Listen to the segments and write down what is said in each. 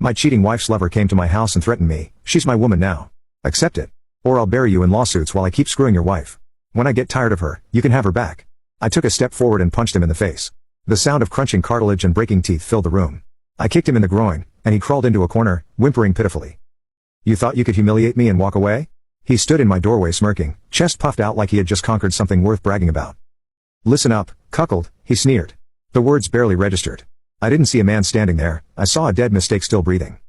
My cheating wife's lover came to my house and threatened me. She's my woman now. Accept it. Or I'll bury you in lawsuits while I keep screwing your wife. When I get tired of her, you can have her back. I took a step forward and punched him in the face. The sound of crunching cartilage and breaking teeth filled the room. I kicked him in the groin, and he crawled into a corner, whimpering pitifully. You thought you could humiliate me and walk away? He stood in my doorway smirking, chest puffed out like he had just conquered something worth bragging about. Listen up, cuckold, he sneered. The words barely registered. I didn't see a man standing there, I saw a dead mistake still breathing.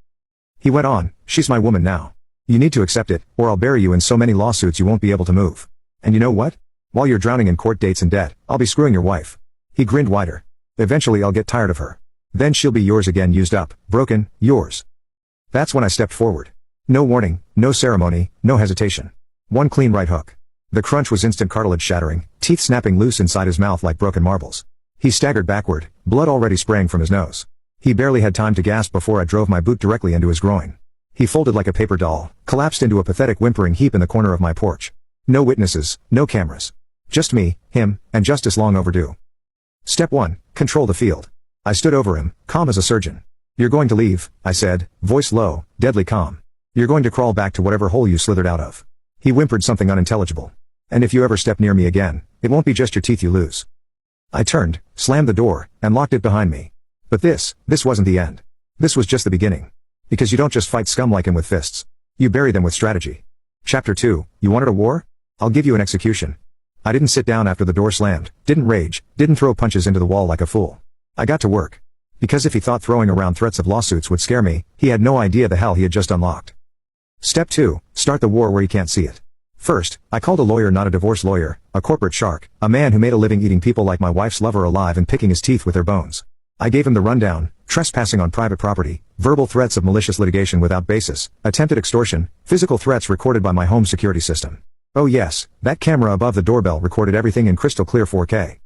He went on, she's my woman now. You need to accept it, or I'll bury you in so many lawsuits you won't be able to move. And you know what? While you're drowning in court dates and debt, I'll be screwing your wife. He grinned wider. Eventually I'll get tired of her. Then she'll be yours again, used up, broken, yours. That's when I stepped forward. No warning, no ceremony, no hesitation. One clean right hook. The crunch was instant, cartilage shattering, teeth snapping loose inside his mouth like broken marbles. He staggered backward, blood already spraying from his nose. He barely had time to gasp before I drove my boot directly into his groin. He folded like a paper doll, collapsed into a pathetic whimpering heap in the corner of my porch. No witnesses, no cameras. Just me, him, and justice long overdue. Step 1, control the field. I stood over him, calm as a surgeon. You're going to leave, I said, voice low, deadly calm. You're going to crawl back to whatever hole you slithered out of. He whimpered something unintelligible. And if you ever step near me again, it won't be just your teeth you lose. I turned, slammed the door, and locked it behind me. But this wasn't the end. This was just the beginning. Because you don't just fight scum like him with fists. You bury them with strategy. Chapter 2, you wanted a war? I'll give you an execution. I didn't sit down after the door slammed, didn't rage, didn't throw punches into the wall like a fool. I got to work. Because if he thought throwing around threats of lawsuits would scare me, he had no idea the hell he had just unlocked. Step 2, start the war where you can't see it. First, I called a lawyer, not a divorce lawyer, a corporate shark, a man who made a living eating people like my wife's lover alive and picking his teeth with their bones. I gave him the rundown: trespassing on private property, verbal threats of malicious litigation without basis, attempted extortion, physical threats recorded by my home security system. Oh yes, that camera above the doorbell recorded everything in crystal clear 4K.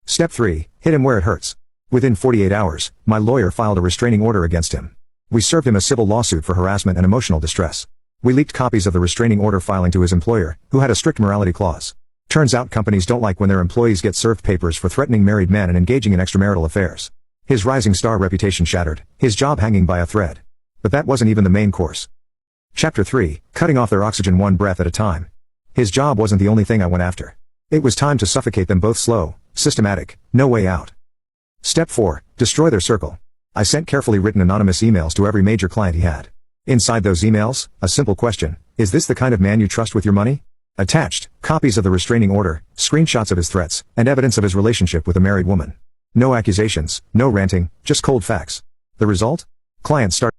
Step 3, hit him where it hurts. Within 48 hours, my lawyer filed a restraining order against him. We served him a civil lawsuit for harassment and emotional distress. We leaked copies of the restraining order filing to his employer, who had a strict morality clause. Turns out companies don't like when their employees get served papers for threatening married men and engaging in extramarital affairs. His rising star reputation shattered, his job hanging by a thread. But that wasn't even the main course. Chapter 3, cutting off their oxygen one breath at a time. His job wasn't the only thing I went after. It was time to suffocate them both, slow, systematic, no way out. Step 4, destroy their circle. I sent carefully written anonymous emails to every major client he had. Inside those emails, a simple question: is this the kind of man you trust with your money? Attached, copies of the restraining order, screenshots of his threats, and evidence of his relationship with a married woman. No accusations, no ranting, just cold facts. The result? Clients started